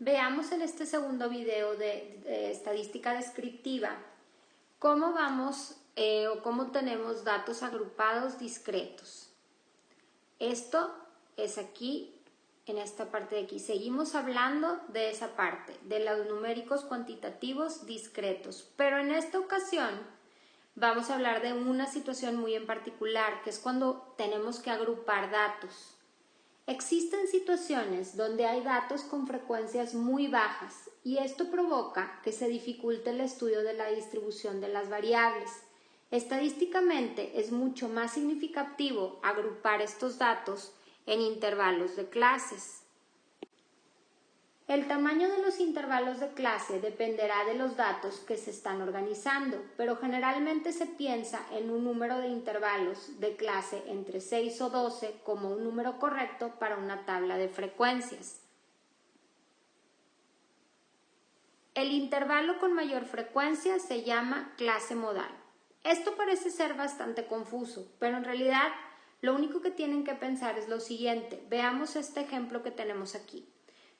Veamos en este segundo video de estadística descriptiva cómo vamos o cómo tenemos datos agrupados discretos. Esto es aquí, en esta parte de aquí. Seguimos hablando de esa parte, de los numéricos cuantitativos discretos, pero en esta ocasión vamos a hablar de una situación muy en particular, que es cuando tenemos que agrupar datos. Existen situaciones donde hay datos con frecuencias muy bajas y esto provoca que se dificulte el estudio de la distribución de las variables. Estadísticamente es mucho más significativo agrupar estos datos en intervalos de clases. El tamaño de los intervalos de clase dependerá de los datos que se están organizando, pero generalmente se piensa en un número de intervalos de clase entre 6 o 12 como un número correcto para una tabla de frecuencias. El intervalo con mayor frecuencia se llama clase modal. Esto parece ser bastante confuso, pero en realidad lo único que tienen que pensar es lo siguiente. Veamos este ejemplo que tenemos aquí.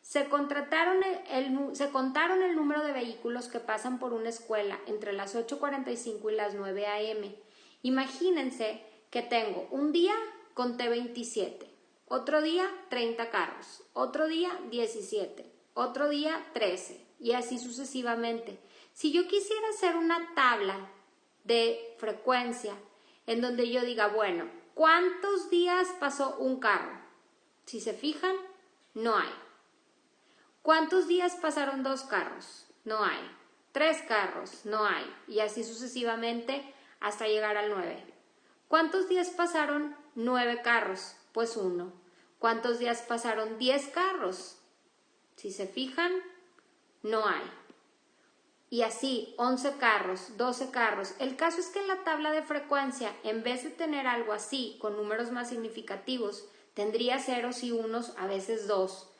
Se contaron el número de vehículos que pasan por una escuela entre las 8:45 y las 9 a.m. Imagínense que tengo un día conté 27, otro día 30 carros, otro día 17, otro día 13 y así sucesivamente. Si yo quisiera hacer una tabla de frecuencia en donde yo diga, bueno, ¿cuántos días pasó un carro? Si se fijan, no hay. ¿Cuántos días pasaron 2 carros? No hay. 3 carros, no hay. Y así sucesivamente hasta llegar al 9. ¿Cuántos días pasaron 9 carros? Pues 1. ¿Cuántos días pasaron 10 carros? Si se fijan, no hay. Y así, 11 carros, 12 carros. El caso es que en la tabla de frecuencia, en vez de tener algo así, con números más significativos, tendría ceros y unos, a veces 2.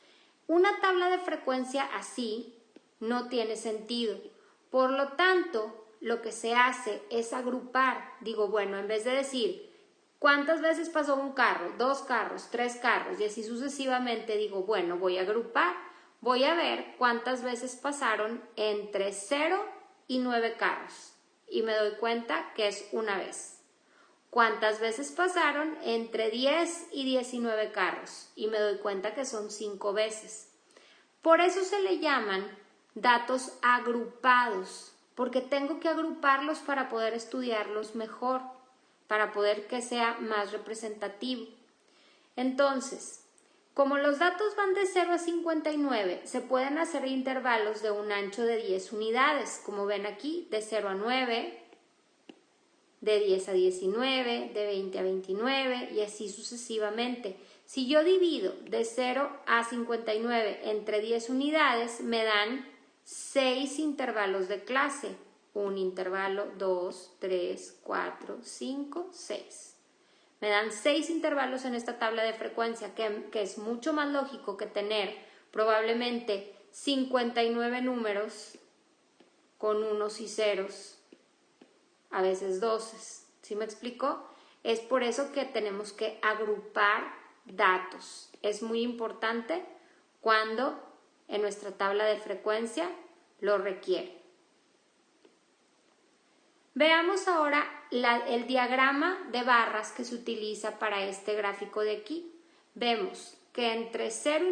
Una tabla de frecuencia así no tiene sentido. Por lo tanto, lo que se hace es agrupar. Digo, bueno, en vez de decir ¿cuántas veces pasó un carro? 2 carros, 3 carros y así sucesivamente, digo, bueno, voy a agrupar. Voy a ver cuántas veces pasaron entre 0 y 9 carros y me doy cuenta que es una vez. ¿Cuántas veces pasaron entre 10 y 19 carros? Y me doy cuenta que son 5 veces. Por eso se le llaman datos agrupados, porque tengo que agruparlos para poder estudiarlos mejor, para poder que sea más representativo. Entonces, como los datos van de 0 a 59, se pueden hacer intervalos de un ancho de 10 unidades, como ven aquí, de 0 a 9, de 10 a 19, de 20 a 29 y así sucesivamente. Si yo divido de 0 a 59 entre 10 unidades, me dan 6 intervalos de clase. Un intervalo, 2, 3, 4, 5, 6. Me dan 6 intervalos en esta tabla de frecuencia, que es mucho más lógico que tener probablemente 59 números con unos y ceros, a veces 12. ¿Sí me explico? Es por eso que tenemos que agrupar datos. Es muy importante cuando en nuestra tabla de frecuencia lo requiere. Veamos ahora el diagrama de barras que se utiliza para este gráfico de aquí. Vemos que entre 0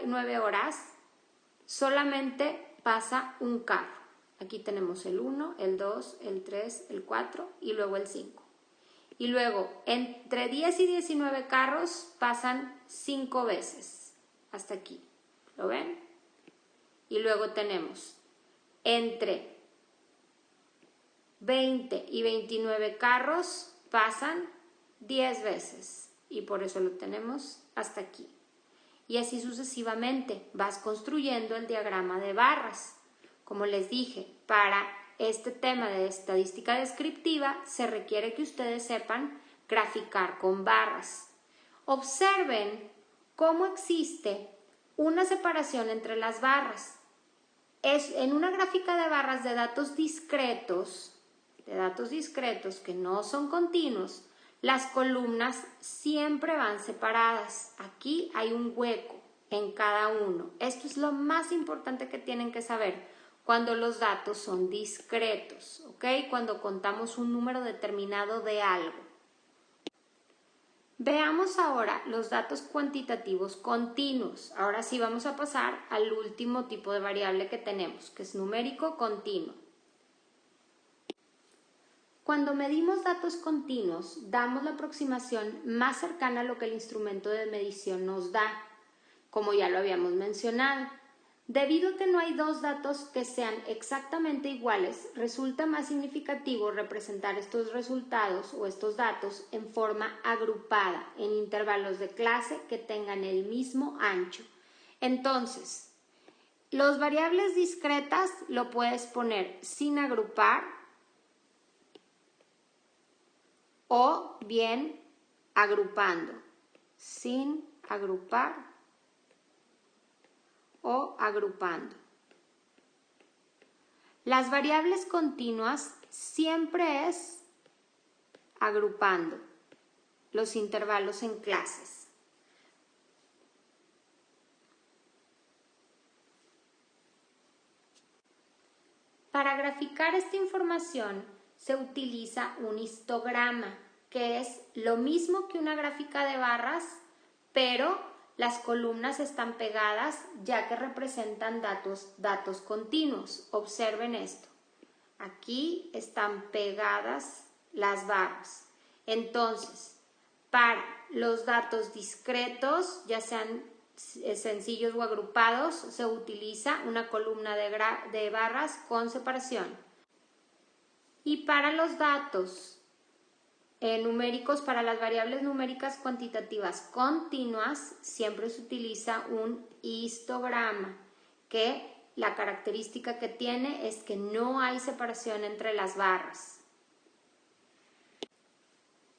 y 9 horas solamente pasa un carro. Aquí tenemos el 1, el 2, el 3, el 4 y luego el 5. Y luego, entre 10 y 19 carros pasan 5 veces. Hasta aquí. ¿Lo ven? Y luego tenemos entre 20 y 29 carros pasan 10 veces. Y por eso lo tenemos hasta aquí. Y así sucesivamente vas construyendo el diagrama de barras. Como les dije, para este tema de estadística descriptiva se requiere que ustedes sepan graficar con barras. Observen cómo existe una separación entre las barras. En una gráfica de barras de datos discretos que no son continuos, las columnas siempre van separadas. Aquí hay un hueco. en cada uno. Esto es lo más importante que tienen que saber cuando los datos son discretos, ¿ok? Cuando contamos un número determinado de algo. Veamos ahora los datos cuantitativos continuos. Ahora sí vamos a pasar al último tipo de variable que tenemos, que es numérico continuo. Cuando medimos datos continuos, damos la aproximación más cercana a lo que el instrumento de medición nos da, como ya lo habíamos mencionado. Debido a que no hay dos datos que sean exactamente iguales, resulta más significativo representar estos resultados o estos datos en forma agrupada, en intervalos de clase que tengan el mismo ancho. Entonces, los variables discretas lo puedes poner sin agrupar o bien agrupando, sin agrupar o agrupando. Las variables continuas siempre es agrupando los intervalos en clases. Para graficar esta información se utiliza un histograma, que es lo mismo que una gráfica de barras, pero las columnas están pegadas ya que representan datos continuos. Observen esto. Aquí están pegadas las barras. Entonces, para los datos discretos, ya sean sencillos o agrupados, se utiliza una columna de barras con separación. Y para los datos numéricos, para las variables numéricas cuantitativas continuas, siempre se utiliza un histograma, que la característica que tiene es que no hay separación entre las barras.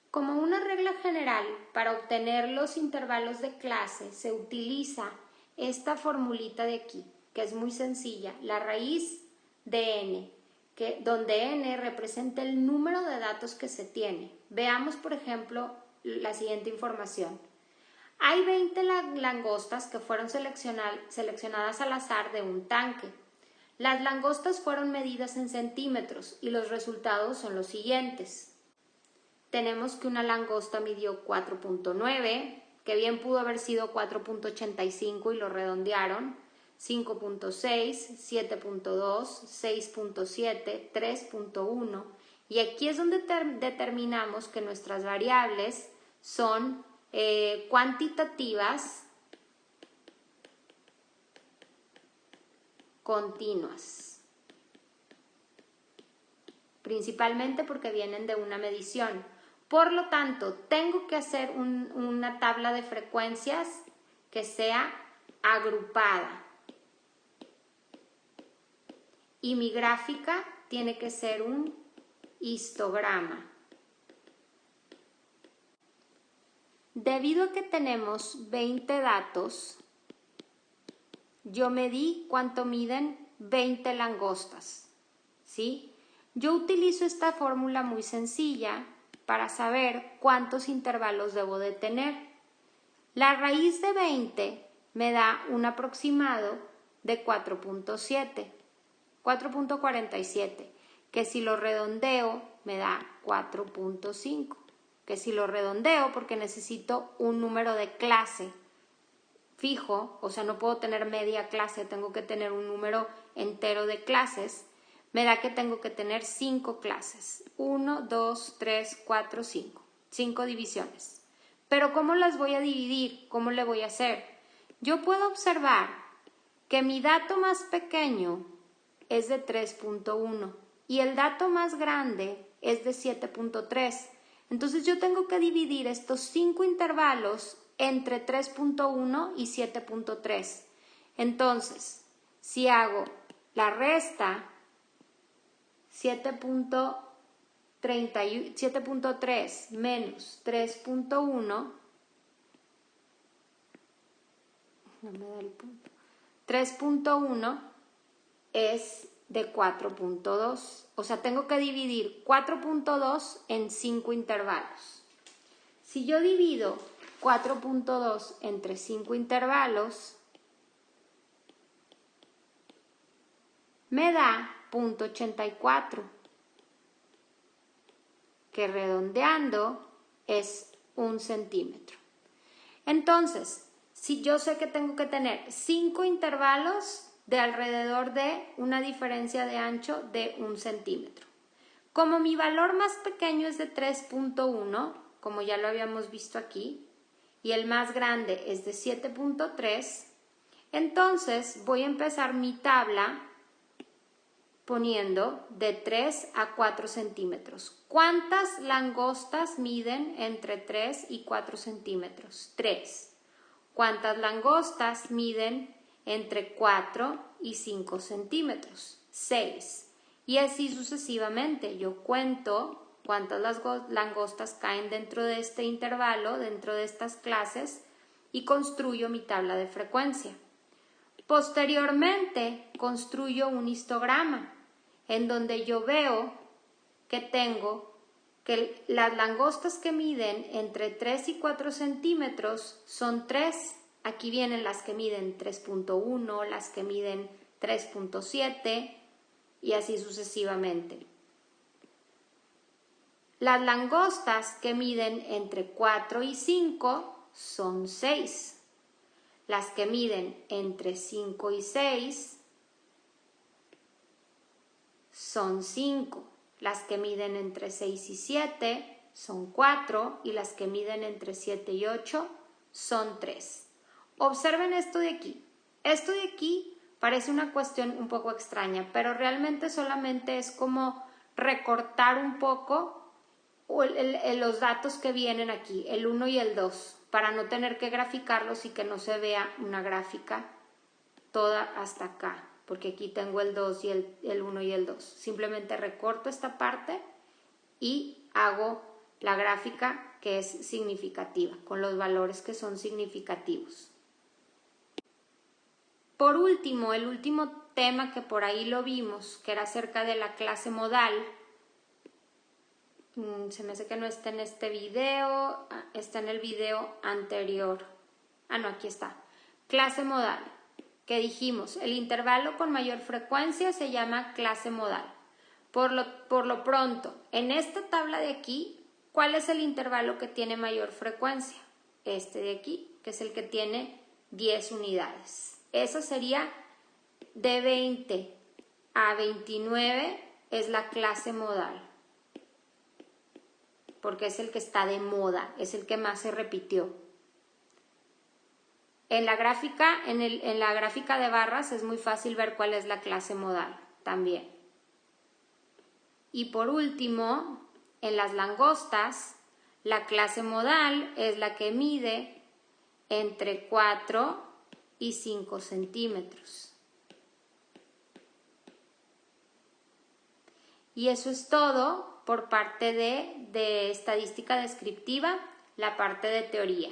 Como una regla general, para obtener los intervalos de clase se utiliza esta formulita de aquí, que es muy sencilla, la raíz de n, donde n representa el número de datos que se tiene. Veamos, por ejemplo, la siguiente información. Hay 20 langostas que fueron seleccionadas al azar de un tanque. Las langostas fueron medidas en centímetros y los resultados son los siguientes. Tenemos que una langosta midió 4.9, que bien pudo haber sido 4.85 y lo redondearon, 5.6, 7.2, 6.7, 3.1, y aquí es donde determinamos que nuestras variables son cuantitativas continuas, principalmente porque vienen de una medición. Por lo tanto, tengo que hacer una tabla de frecuencias que sea agrupada. Y mi gráfica tiene que ser un histograma. Debido a que tenemos 20 datos, yo medí cuánto miden 20 langostas, ¿sí? Yo utilizo esta fórmula muy sencilla para saber cuántos intervalos debo de tener. La raíz de 20 me da un aproximado de 4.47, que si lo redondeo me da 4.5, que si lo redondeo porque necesito un número de clase fijo, o sea, no puedo tener media clase, tengo que tener un número entero de clases, me da que tengo que tener 5 clases. 1, 2, 3, 4, 5. 5 divisiones. Pero ¿cómo las voy a dividir? ¿Cómo le voy a hacer? Yo puedo observar que mi dato más pequeño es de 3.1 y el dato más grande es de 7.3. Entonces yo tengo que dividir estos 5 intervalos entre 3.1 y 7.3. Entonces, si hago la resta, 7.3 menos 3.1, no me da el punto, 3.1 es de 4.2, o sea, tengo que dividir 4.2 en 5 intervalos. Si yo divido 4.2 entre 5 intervalos, me da 0.84, que redondeando es 1 centímetro. Entonces, si yo sé que tengo que tener 5 intervalos de alrededor de una diferencia de ancho de 1 centímetro. Como mi valor más pequeño es de 3.1, como ya lo habíamos visto aquí, y el más grande es de 7.3, entonces voy a empezar mi tabla poniendo de 3 a 4 centímetros. ¿Cuántas langostas miden entre 3 y 4 centímetros? 3. ¿Cuántas langostas miden entre 4 y 5 centímetros? 6. Y así sucesivamente. Yo cuento cuántas langostas caen dentro de este intervalo, dentro de estas clases, y construyo mi tabla de frecuencia. Posteriormente, construyo un histograma en donde yo veo que tengo que las langostas que miden entre 3 y 4 centímetros son 3. Aquí vienen las que miden 3.1, las que miden 3.7 y así sucesivamente. Las langostas que miden entre 4 y 5 son 6. Las que miden entre 5 y 6 son 5. Las que miden entre 6 y 7 son 4 y las que miden entre 7 y 8 son 3. Observen esto de aquí. Esto de aquí parece una cuestión un poco extraña, pero realmente solamente es como recortar un poco los datos que vienen aquí, el 1 y el 2, para no tener que graficarlos y que no se vea una gráfica toda hasta acá, porque aquí tengo el 2 y el 1 y el 2. Simplemente recorto esta parte y hago la gráfica que es significativa, con los valores que son significativos. Por último, el último tema que por ahí lo vimos, que era acerca de la clase modal. Se me hace que no está en este video, está en el video anterior. No, aquí está. Clase modal, que dijimos, el intervalo con mayor frecuencia se llama clase modal. Por lo pronto, en esta tabla de aquí, ¿cuál es el intervalo que tiene mayor frecuencia? Este de aquí, que es el que tiene 10 unidades. Eso sería de 20 a 29, es la clase modal, porque es el que está de moda, es el que más se repitió. En la gráfica de barras es muy fácil ver cuál es la clase modal también. Y por último, en las langostas, la clase modal es la que mide entre 4 y 5 centímetros. Y eso es todo por parte de estadística descriptiva, la parte de teoría.